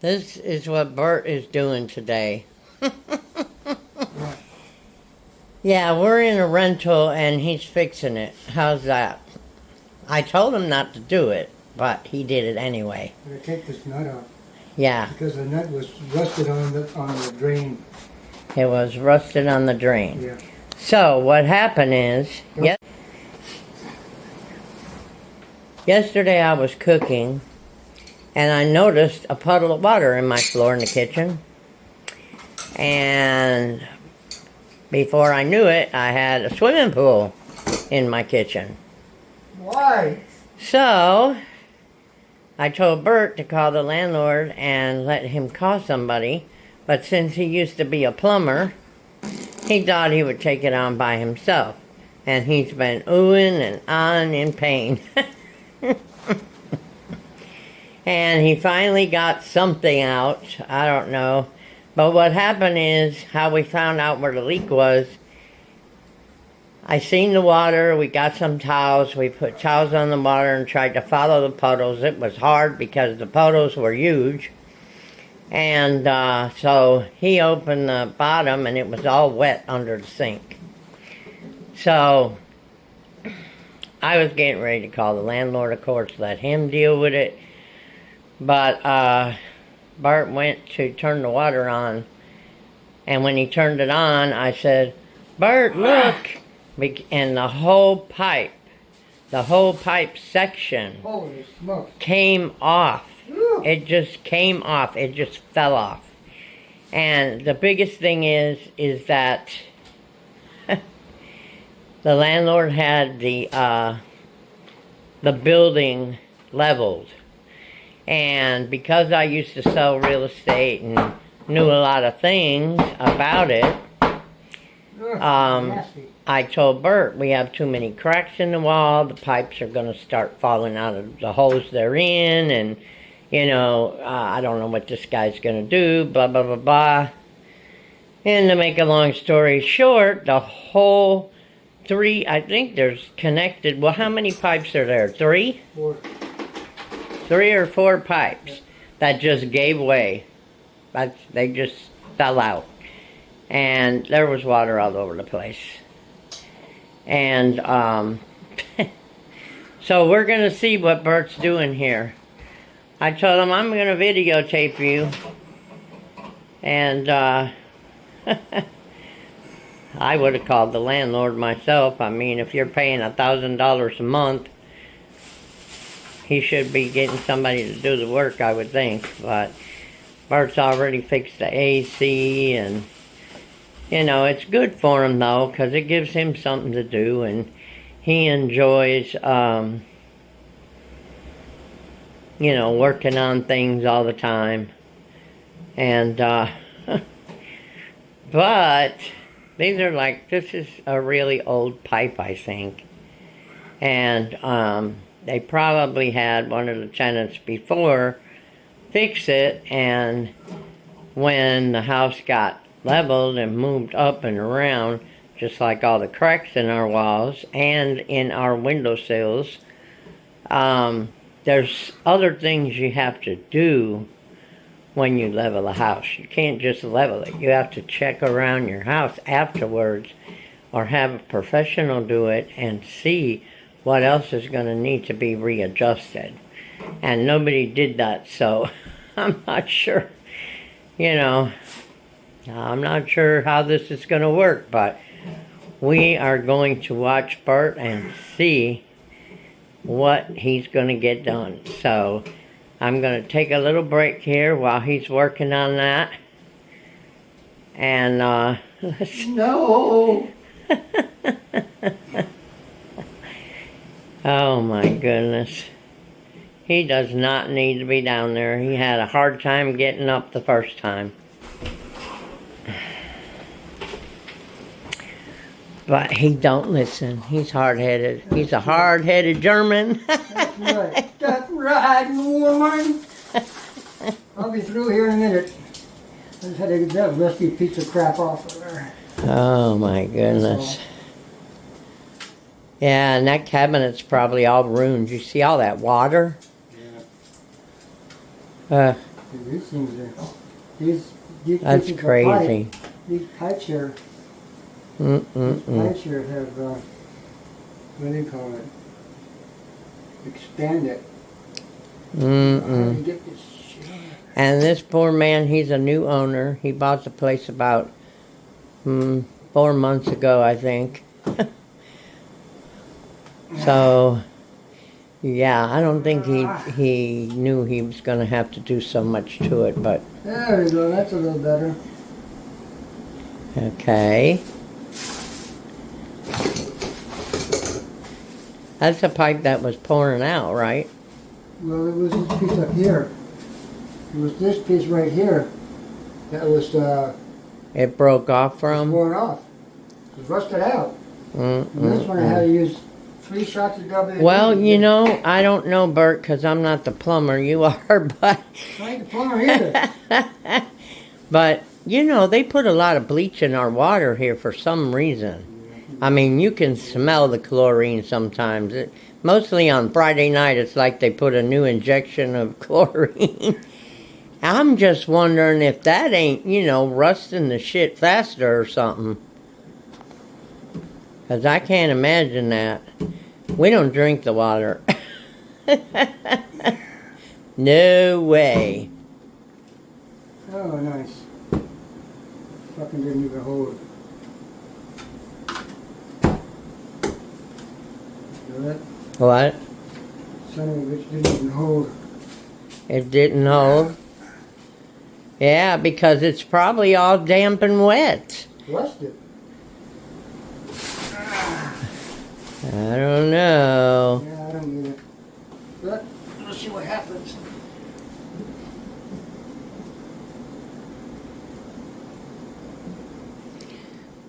This is what Burt is doing today. Yeah, we're in a rental and he's fixing it. How's that? I told him not to do it, but he did it anyway. I'm going to take this nut off. Yeah. Because the nut was rusted on the drain. It was rusted on the drain. Yeah. So what happened is, yesterday I was cooking and I noticed a puddle of water in my floor in the kitchen. And before I knew it, I had a swimming pool in my kitchen. Why? So I told Burt to call the landlord and let him call somebody. But since he used to be a plumber, he thought he would take it on by himself. And he's been oohing and ahhing in pain. And he finally got something out. I don't know. But what happened is, how we found out where the leak was, I seen the water, we got some towels, we put towels on the water and tried to follow the puddles. It was hard because the puddles were huge. And so he opened the bottom and it was all wet under the sink. So I was getting ready to call the landlord, of course, let him deal with it. But Bart went to turn the water on, and when he turned it on, I said, "Bart, look!" And the whole pipe section Holy smoke. came off. Woo. It just came off. It just fell off. And the biggest thing is that the landlord had the building leveled. And because I used to sell real estate and knew a lot of things about it, I told Burt, we have too many cracks in the wall, the pipes are going to start falling out of the holes they're in, and, you know, I don't know what this guy's going to do, blah, blah, blah, blah. And to make a long story short, the whole I think there's connected, well, how many pipes are there? 3? 4. 3 or 4 pipes that just gave way. They just fell out. And there was water all over the place. And so we're going to see what Bert's doing here. I told him I'm going to videotape you. And I would have called the landlord myself. I mean, if you're paying $1,000 a month, he should be getting somebody to do the work, I would think. But Bert's already fixed the AC, and, you know, it's good for him, though, because it gives him something to do, and he enjoys, you know, working on things all the time. And, but these are this is a really old pipe, I think. And, they probably had one of the tenants before fix it, and when the house got leveled and moved up and around, just like all the cracks in our walls and in our windowsills, there's other things you have to do when you level a house. You can't just level it. You have to check around your house afterwards or have a professional do it and see what else is going to need to be readjusted. And nobody did that, so I'm not sure, you know, I'm not sure how this is going to work, but we are going to watch Burt and see what he's going to get done. So I'm going to take a little break here while he's working on that. And, No! Oh my goodness. He does not need to be down there. He had a hard time getting up the first time. But he don't listen. He's hard-headed. He's a hard-headed German. That's right. That's right, woman. I'll be through here in a minute. I just had to get that rusty piece of crap off of there. Oh my goodness. Yeah, and that cabinet's probably all ruined. You see all that water? Yeah. These things are, these That's pieces of crazy. pipe, these pipes here, Mm-mm-mm. these pipes here have, what do you call it? Expanded. How do Mm-mm. you get this shit? And this poor man, he's a new owner. He bought the place about 4 months ago, I think. So, yeah, I don't think he knew he was going to have to do so much to it, but There we go, that's a little better. okay. That's a pipe that was pouring out, right? Well, it was this piece up here. It was this piece right here that was It broke off from? worn off. It was rusted out. And this one I had to use 3 shots of WD. Well, you know, I don't know, Burt, because I'm not the plumber. You are, but... I ain't the plumber either. But, you know, they put a lot of bleach in our water here for some reason. I mean, you can smell the chlorine sometimes. Mostly on Friday night, it's like they put a new injection of chlorine. I'm just wondering if that ain't, you know, rusting the shit faster or something. Because I can't imagine that. We don't drink the water. No way. Oh, nice. Fucking didn't even hold. You know that? What? Son of a bitch didn't even hold. It didn't hold? Yeah, because it's probably all damp and wet. Rusted. I don't know. Yeah, I don't get it. But let's see what happens.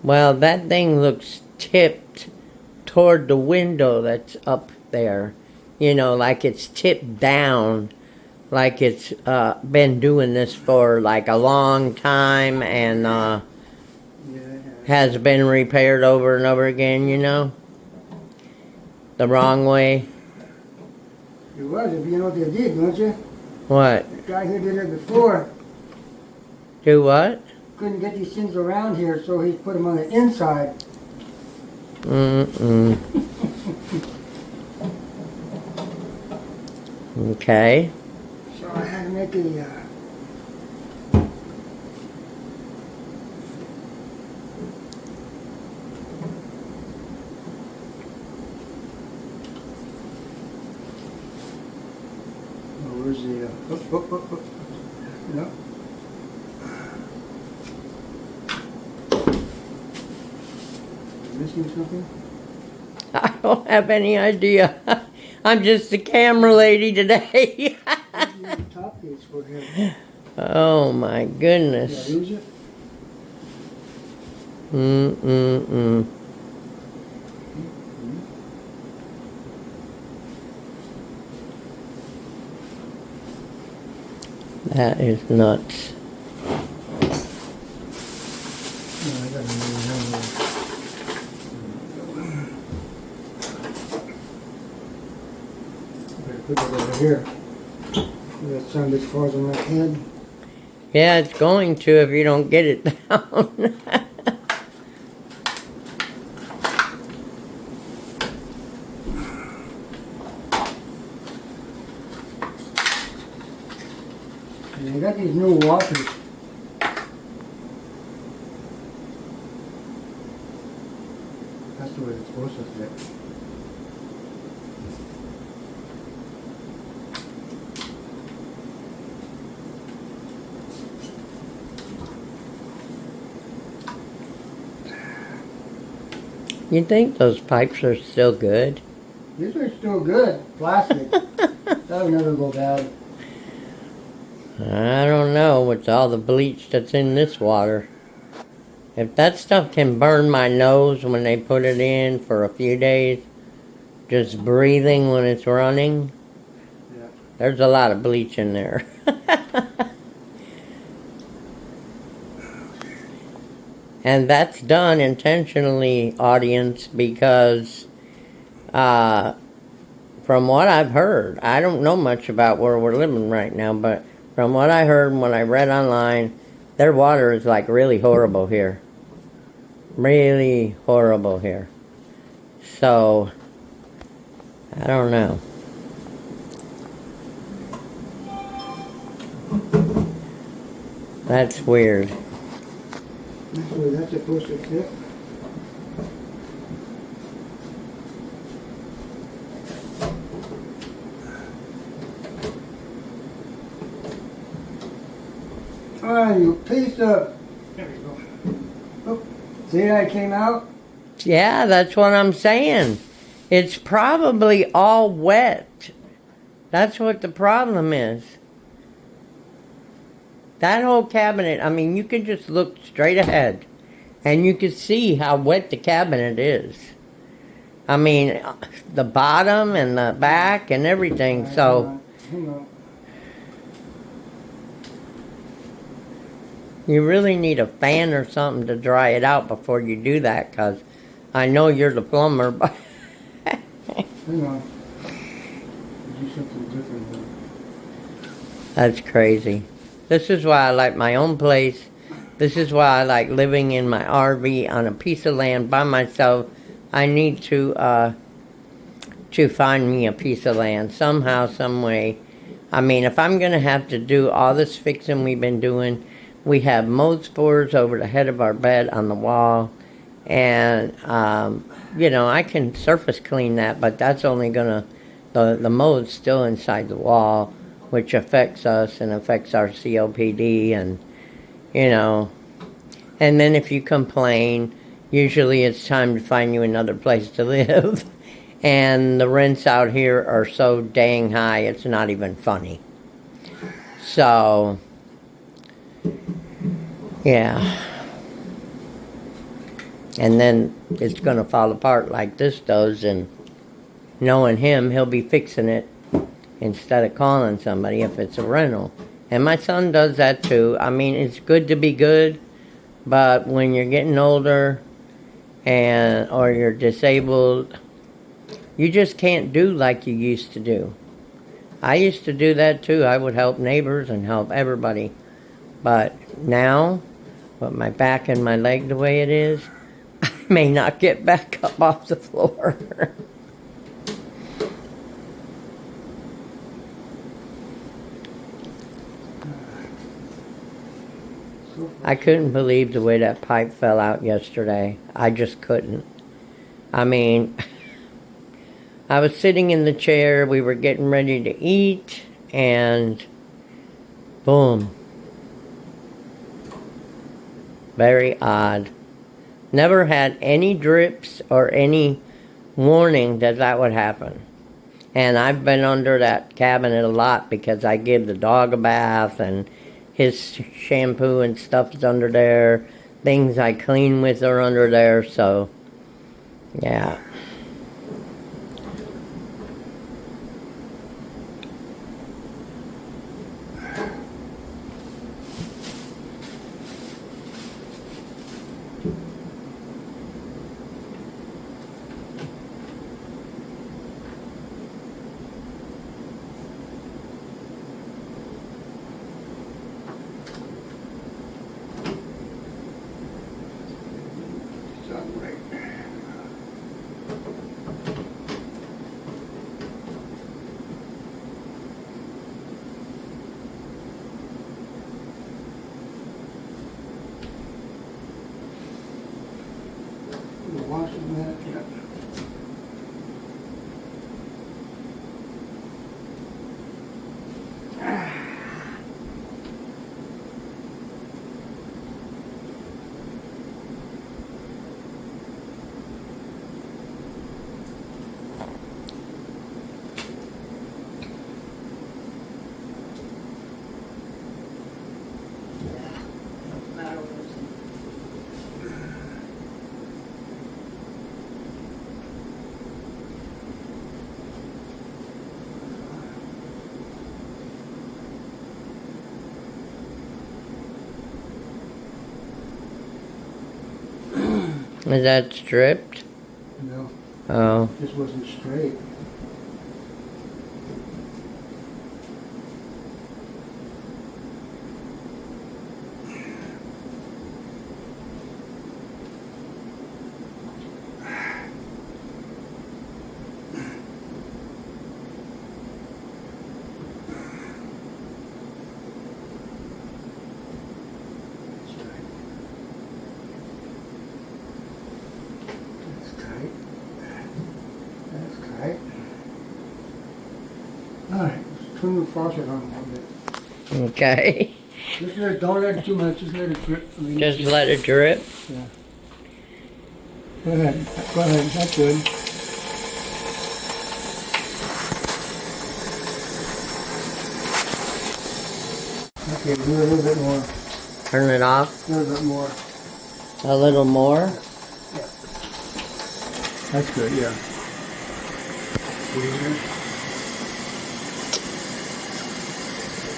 Well, that thing looks tipped toward the window that's up there. You know, like it's tipped down. Like it's been doing this for like a long time and Yeah, has been repaired over and over again, you know? The wrong way. it was. If you know what they did, don't you? What? The guy who did it before Do what? couldn't get these things around here, so he put them on the inside. Mm-mm. Okay. So I had to make a. Oh, where's the? No. Missing something? I don't have any idea. I'm just a camera lady today. The top piece for him. Oh my Did I goodness. lose it? Mm-mm-mm. That is nuts. No, I got another. Better put that over here. That son bitch falls on my head. Yeah, it's going to if you don't get it down. And I got these new washers. That's the way it's supposed to fit. You think those pipes are still good? These are still good. Plastic. That would never go bad. I don't know with all the bleach that's in this water. If that stuff can burn my nose when they put it in for a few days, just breathing when it's running, Yeah. there's a lot of bleach in there. And that's done intentionally, audience, because from what I've heard, I don't know much about where we're living right now, but From what I heard and what I read online, their water is like really horrible here. Really horrible here. So, I don't know. That's weird. That's where that's supposed to fit. Ah, you piece of... There we go. Oh, see how it came out? Yeah, that's what I'm saying. It's probably all wet. That's what the problem is. That whole cabinet, I mean, you can just look straight ahead and you can see how wet the cabinet is. I mean, the bottom and the back and everything, Right, so hang on. you really need a fan or something to dry it out before you do that, because I know you're the plumber, but... Hang on. Do something different here. That's crazy. This is why I like my own place. This is why I like living in my RV on a piece of land by myself. I need to find me a piece of land somehow, some way. I mean, if I'm going to have to do all this fixing we've been doing, we have mold spores over the head of our bed on the wall. And, you know, I can surface clean that, but that's only going to, the mold's still inside the wall, which affects us and affects our COPD and, you know. And then if you complain, usually it's time to find you another place to live. And the rents out here are so dang high, it's not even funny. So, yeah. And then it's going to fall apart like this does, and knowing him, he'll be fixing it instead of calling somebody if it's a rental. And my son does that too. I mean, it's good to be good, but when you're getting older and or you're disabled, you just can't do like you used to do. I used to do that too. I would help neighbors and help everybody. But now, with my back and my leg the way it is, I may not get back up off the floor. I couldn't believe the way that pipe fell out yesterday. I just couldn't. I mean, I was sitting in the chair, we were getting ready to eat, and boom. Very odd. Never had any drips or any warning that that would happen. And I've been under that cabinet a lot because I give the dog a bath, and his shampoo and stuff is under there. Things I clean with are under there, so yeah. Washing that, yeah. Is that stripped? No, Oh. this wasn't straight. turn the faucet on a little bit. Okay. Just let it, don't let it too much, just let it drip. I mean, Just let it drip. yeah. Go ahead, that's good. Okay, do a little bit more, Turn it off a little bit more. a little more. That's good, yeah.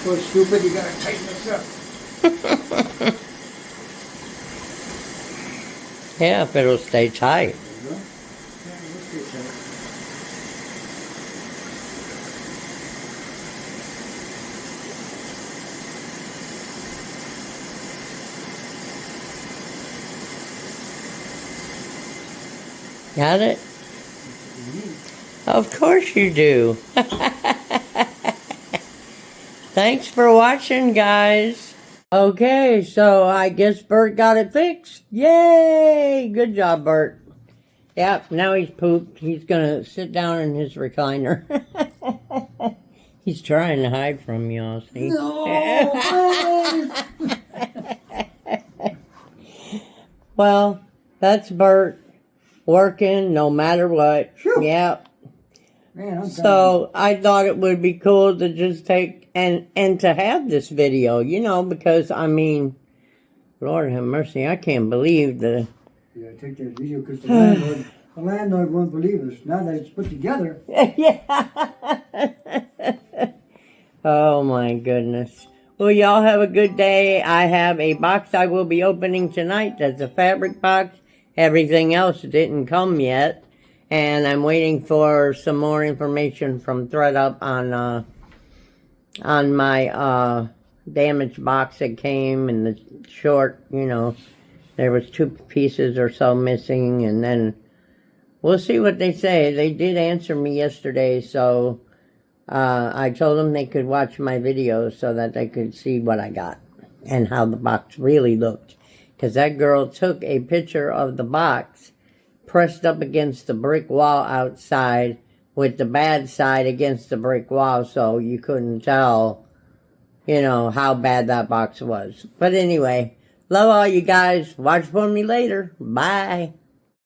So stupid, you gotta tighten this up. Yeah, if it'll stay tight. There you go. Yeah, let's get that. Got it? Of course you do. Thanks for watching, guys. Okay, so I guess Burt got it fixed. Yay! Good job, Burt. Yep, now he's pooped. He's gonna sit down in his recliner. He's trying to hide from y'all, see? No! Well, that's Burt working no matter what. Phew. Yep. Man, I'm So I thought it would be cool to just take and to have this video, you know, because I mean, Lord have mercy, I can't believe the yeah, take that video because the landlord won't believe us. Now that it's put together. yeah. Oh my goodness. Well, y'all have a good day. I have a box I will be opening tonight. That's a fabric box. Everything else didn't come yet. And I'm waiting for some more information from ThreadUp on my damaged box that came, and the short, you know, there was 2 pieces or so missing, and then we'll see what they say. They did answer me yesterday, so I told them they could watch my videos so that they could see what I got and how the box really looked. Because that girl took a picture of the box pressed up against the brick wall outside with the bad side against the brick wall, so you couldn't tell, you know, how bad that box was. But anyway, love all you guys. Watch for me later. Bye.